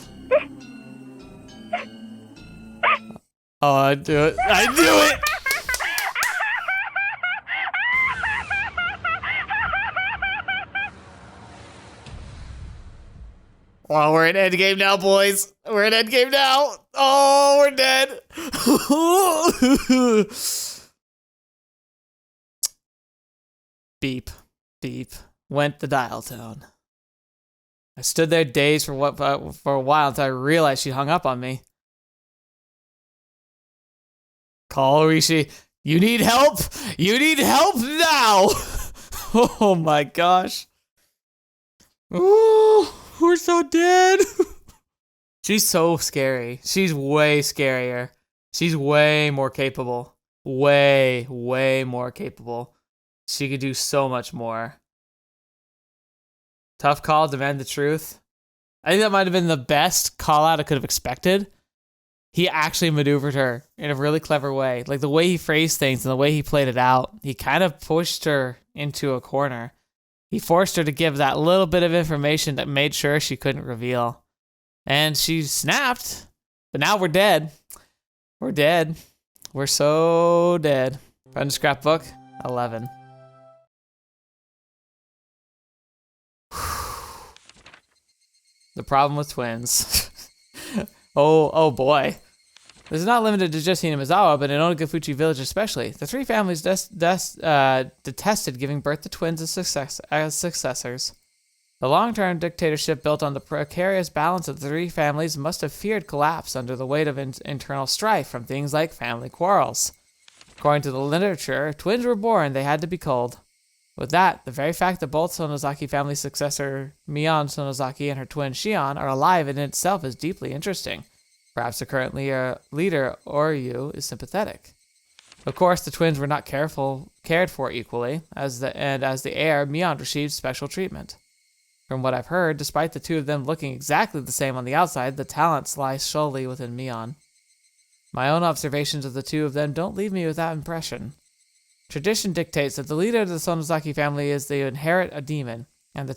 Oh, I do it. I knew it! Oh, we're in endgame now, boys. We're in endgame now. Oh, we're dead. Beep, beep. Went the dial tone. I stood there dazed for a while until I realized she hung up on me. Call Rishi. You need help? You need help now! Oh my gosh. Ooh. We're so dead. She's so scary. She's way scarier. She's way more capable. Way, way more capable. She could do so much more. Tough call, demand the truth. I think that might have been the best call out I could have expected. He actually maneuvered her in a really clever way. Like the way he phrased things and the way he played it out. He kind of pushed her into a corner. He forced her to give that little bit of information that made sure she couldn't reveal. And she snapped. But now we're dead. We're dead. We're so dead. Friend Scrapbook 11. The problem with twins. Oh boy. This is not limited to just Hinamizawa, but in Onikakushi village especially. The three families detested giving birth to twins as successors. The long-term dictatorship built on the precarious balance of the three families must have feared collapse under the weight of internal strife from things like family quarrels. According to the literature, if twins were born, they had to be culled. With that, the very fact that both Sonozaki family successor Mion Sonozaki and her twin Shion are alive in itself is deeply interesting. Perhaps the current leader, Oryu, is sympathetic. Of course, the twins were not cared for equally, as the heir, Mion received special treatment. From what I've heard, despite the two of them looking exactly the same on the outside, the talents lie solely within Mion. My own observations of the two of them don't leave me with that impression. Tradition dictates that the leader of the Sonozaki family is to inherit a demon, and they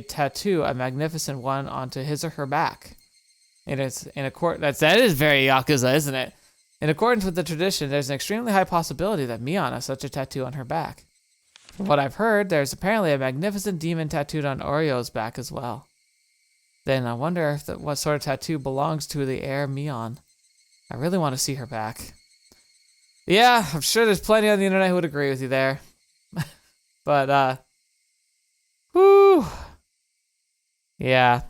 tattoo a magnificent one onto his or her back. That is very Yakuza, isn't it? In accordance with the tradition, there's an extremely high possibility that Mion has such a tattoo on her back. From what I've heard, there's apparently a magnificent demon tattooed on Orio's back as well. Then I wonder what sort of tattoo belongs to the heir Mion. I really want to see her back. Yeah, I'm sure there's plenty on the internet who would agree with you there. But, whew. Yeah.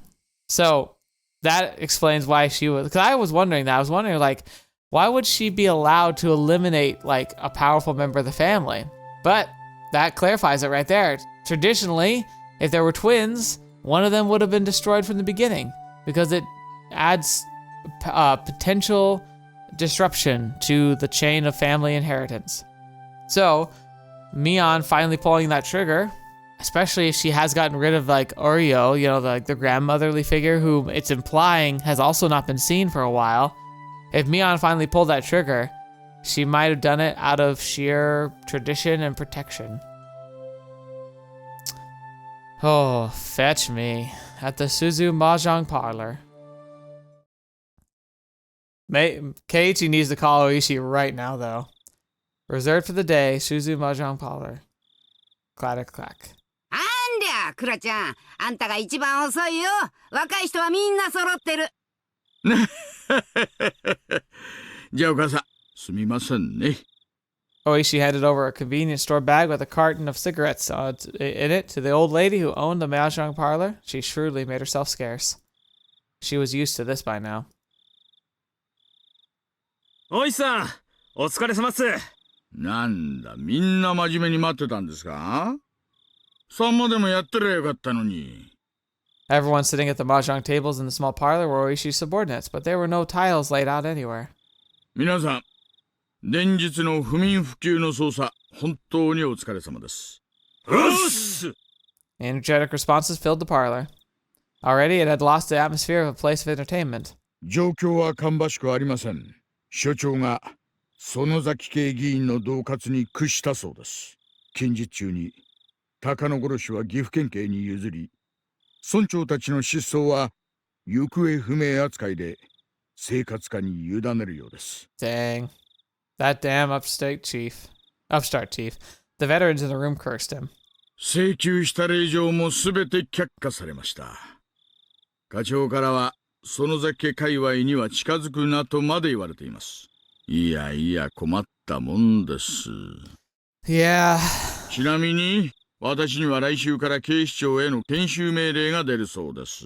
So, that explains why she was... Because I was wondering that. I was wondering, like, why would she be allowed to eliminate, like, a powerful member of the family? But that clarifies it right there. Traditionally, if there were twins, one of them would have been destroyed from the beginning. Because it adds potential disruption to the chain of family inheritance. So, Mion finally pulling that trigger, especially if she has gotten rid of like Oreo, the grandmotherly figure who it's implying has also not been seen for a while. If Mion finally pulled that trigger, she might have done it out of sheer tradition and protection. Oh, fetch me at the Suzu Mahjong Parlor. Keiichi needs to call Oishi right now, though. Reserved for the day, Suzu Mahjong Parlor. Clack clack. あんりゃ、クラちゃん。あんたが一番遅いよ。若い人はみんな揃ってる。じゃあお母さん、すみませんね。Oishi handed over a convenience store bag with a carton of cigarettes in it to the old lady who owned the Mahjong Parlor. She shrewdly made herself scarce. She was used to this by now. おいさん、お疲れ様っす。なんだ、みんな真面目に待ってたんですか？さんまでもやってりゃよかったのに。Everyone sitting at the mahjong tables in the small parlor were Oishi's subordinates, but there were no tiles laid out anywhere. 皆さん、連日の不眠不休の捜査、本当にお疲れ様です。うっす！ Energetic responses filled the parlor. Already it had lost the atmosphere of a place of entertainment. 状況は芳しくありません。所長が園崎系議員の恫喝に屈したそうです。近日中に高野殺しは岐阜県警に譲り、村長たちの失踪は行方不明扱いで生活課に委ねるようです。Dang. That damn upstart chief. The veterans in the room cursed him. 請求した令状もすべて却下されました。課長からは園崎家界隈には近づくなとまで言われています。いやいや困ったもんです。Yeah. ちなみに私には来週から警視庁への研修命令が出るそうです。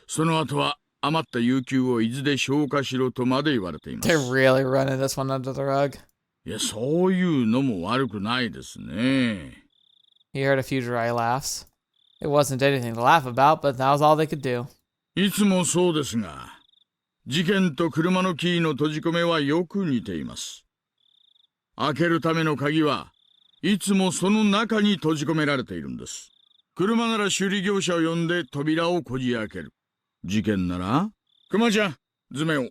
その後は余った有給を伊豆で消化しろとまで言われています。They're really running this one under the rug. いや、そういうのも悪くないですね。He heard a few dry laughs. It wasn't anything to laugh about, but that was all they could do. いつもそうですが、事件と車のキーの閉じ込めはよく似ています。開けるための鍵はいつもその中に閉じ込められているんです。車なら修理業者を呼んで扉をこじ開ける。事件なら、熊ちゃん、図面を。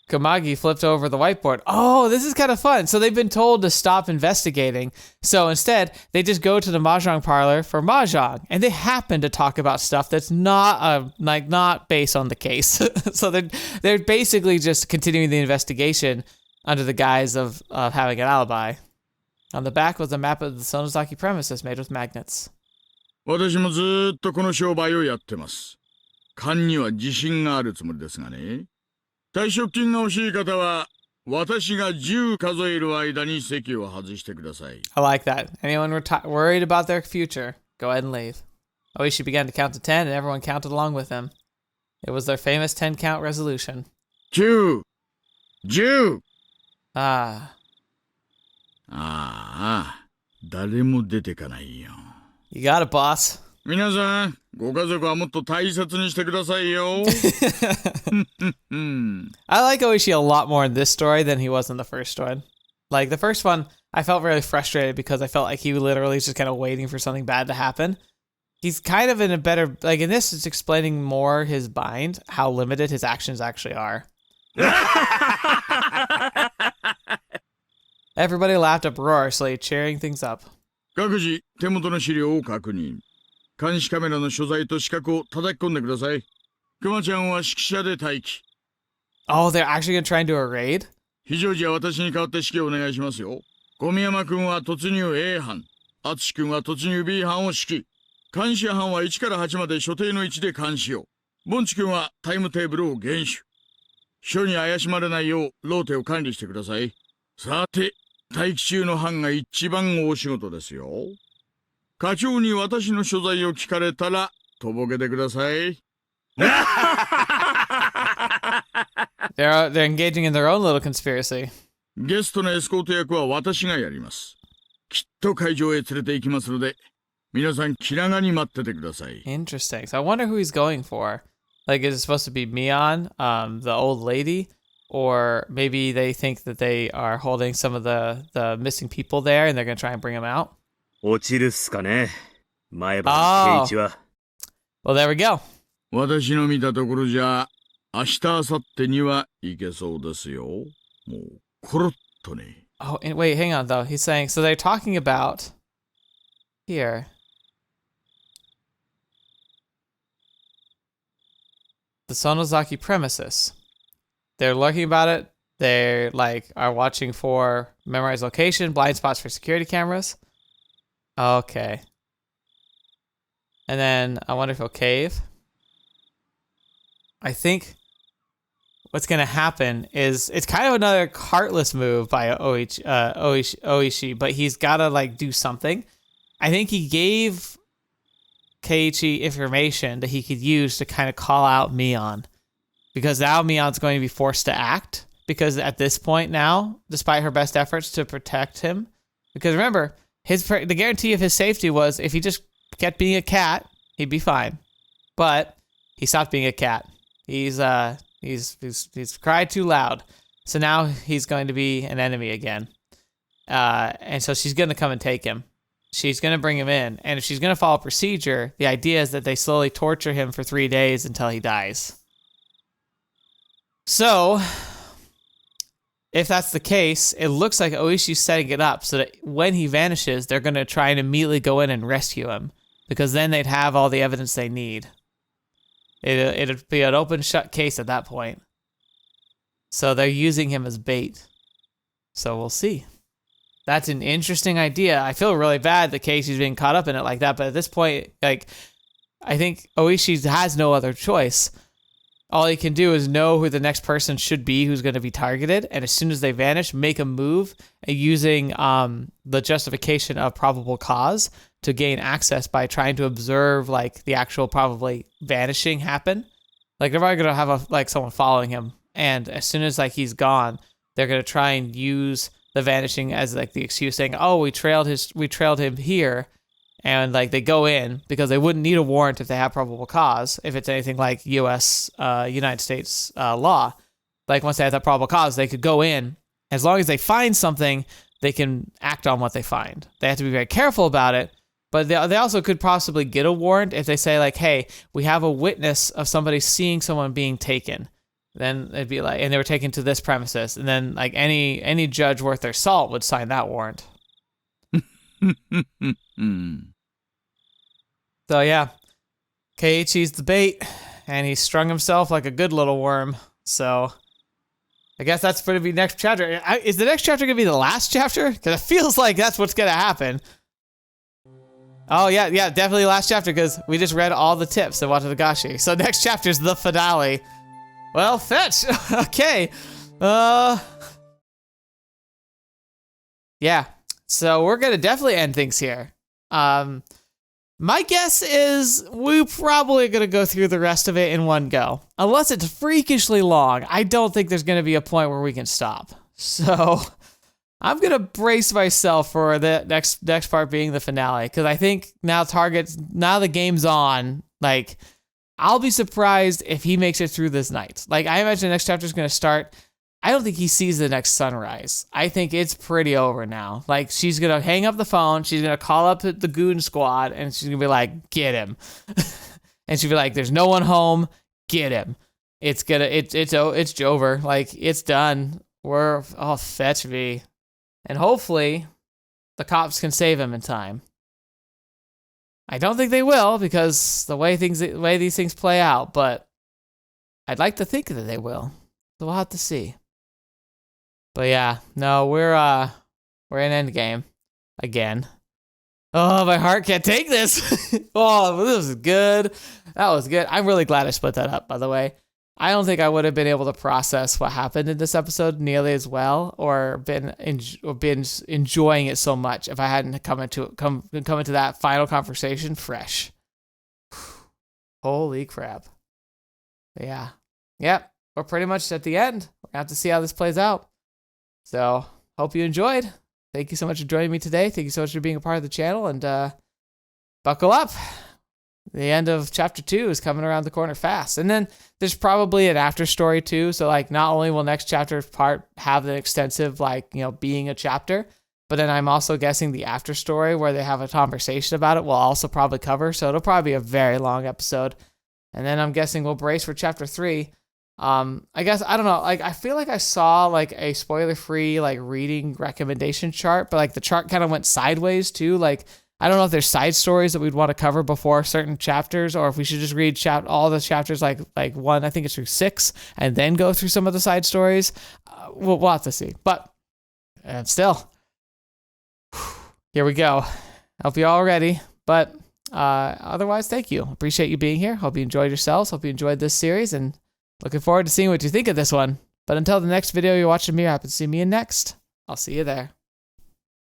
Kamagi flipped over the whiteboard. Oh, this is kind of fun. So they've been told to stop investigating. So instead, they just go to the Mahjong parlor for Mahjong. And they happen to talk about stuff that's not based on the case. So they're basically just continuing the investigation under the guise of having an alibi. On the back was a map of the Sonozaki premises made with magnets. 私もずーっとこの商売をやってます。勘には自信があるつもりですがね。退職金が欲しい方は、私が10数える間に席を外してください。I like that. Anyone worried about their future, go ahead and leave. Oishi began to count to 10, and everyone counted along with him. It was their famous 10-count resolution. 9、10! ああ、誰も出てかないよ。You got it, boss. 皆さん、ご家族はもっと大切にしてくださいよ。I like Oishi a lot more in this story than he was in the first one. Like, the first one, I felt really frustrated because I felt like he literally was just kind of waiting for something bad to happen. He's kind of in a better... Like, in this, it's explaining more his mind, how limited his actions actually are. Everybody laughed uproariously, cheering things up. 各自、手元の資料を確認。監視カメラの所在と資格を叩き込んでください。クマちゃんは指揮者で待機。Oh, they're actually going to try and do a raid? 非常時は私に代わって指揮をお願いしますよ。小宮山君は突入 A 班、敦君は突入 B 班を指揮。監視班は1から8まで所定の位置で監視を。ボンチ君はタイムテーブルを厳守。書に怪しまれないようローテを管理してください。さて、待機中の班が一番大仕事ですよ。課長に私の所在を聞かれたら、とぼけてください。They're engaging in their own little conspiracy. ゲストのエスコート役は私がやります。きっと会場へ連れて行きますので、皆さん気長に待っててください。Interesting. So I wonder who he's going for. Like, is it supposed to be Mion, the old lady? Or maybe they think that they are holding some of the missing people there and they're going to try and bring them out? 落ちるっすかね。前原圭一は。Well, there we go. 私の見たところじゃ、明日、明後日には行けそうですよ。もう、コロッとね。Oh, and wait, hang on, though. He's saying, so they're talking about here. The Sonozaki premises. They're lurking about it. They are watching for memorized location, blind spots for security cameras. Okay. And then I wonder if he'll cave. I think what's gonna happen is it's kind of another heartless move by Oishi, but he's gotta do something. I think he gave Keiichi information that he could use to kind of call out Mion. Because now Mion's going to be forced to act. Because at this point now, despite her best efforts to protect him, because remember, the guarantee of his safety was if he just kept being a cat, he'd be fine. But he stopped being a cat. He's cried too loud. So now he's going to be an enemy again. And so she's going to come and take him. She's going to bring him in. And if she's going to follow procedure, the idea is that they slowly torture him for 3 days until he dies. So, if that's the case, it looks like Oishi's setting it up so that when he vanishes, they're going to try and immediately go in and rescue him. Because then they'd have all the evidence they need. It'd be an open shut case at that point. So they're using him as bait. So we'll see. That's an interesting idea. I feel really bad that Casey's being caught up in it like that, but at this point, I think Oishi has no other choice. All he can do is know who the next person should be who's going to be targeted, and as soon as they vanish, make a move using the justification of probable cause to gain access by trying to observe the actual probably vanishing happen. They're probably going to have someone following him, and as soon as he's gone, they're going to try and use the vanishing as the excuse, saying, "Oh, we trailed him here." And they go in because they wouldn't need a warrant if they have probable cause. If it's anything like United States law, once they have that probable cause, they could go in. As long as they find something, they can act on what they find. They have to be very careful about it, but they also could possibly get a warrant if they say "Hey, we have a witness of somebody seeing someone being taken." Then it'd be and they were taken to this premises, and then any judge worth their salt would sign that warrant. So yeah, Keiichi's the bait, and he strung himself like a good little worm. So I guess that's going to be next chapter. Is the next chapter going to be the last chapter? Because it feels like that's what's going to happen. Oh, yeah, definitely last chapter, because we just read all the tips of Watanagashi. So next chapter is the finale. Well, fetch. Okay. Yeah. So we're going to definitely end things here. My guess is we're probably going to go through the rest of it in one go. Unless it's freakishly long, I don't think there's going to be a point where we can stop. So I'm going to brace myself for the next part being the finale, because I think now the game's on, like, I'll be surprised if he makes it through this night. Like, I imagine the next chapter is going to start. I don't think he sees the next sunrise. I think it's pretty over now. Like, she's going to hang up the phone. She's going to call up the goon squad, and she's going to be like, get him. And she'll be like, there's no one home. Get him. It's over. Like, it's done. Fetch me. And hopefully the cops can save him in time. I don't think they will, because the way these things play out, but I'd like to think that they will. So we'll have to see. But yeah, no, we're in endgame again. Oh, my heart can't take this. Oh, this is good. That was good. I'm really glad I split that up, by the way. I don't think I would have been able to process what happened in this episode nearly as well, or been enjoying it so much if I hadn't come into that final conversation fresh. Holy crap. Yeah. Yep. We're pretty much at the end. We're gonna have to see how this plays out. So, hope you enjoyed. Thank you so much for joining me today. Thank you so much for being a part of the channel, and buckle up. The end of chapter 2 is coming around the corner fast. And then there's probably an after story too. So, like, not only will next chapter part have the extensive, like, you know, being a chapter, but then I'm also guessing the after story where they have a conversation about it will also probably cover. So it'll probably be a very long episode. And then I'm guessing we'll brace for chapter 3. I guess, I don't know, like, I feel like I saw, like, a spoiler-free, like, reading recommendation chart, but, like, the chart kind of went sideways, too. Like, I don't know if there's side stories that we'd want to cover before certain chapters, or if we should just read all the chapters, like one, I think it's through 6, and then go through some of the side stories. We'll have to see. But, and still, here we go. Hope you're all ready. But, otherwise, thank you. Appreciate you being here. Hope you enjoyed yourselves. Hope you enjoyed this series, and looking forward to seeing what you think of this one. But until the next video you're watching me, or happen to see me in next, I'll see you there.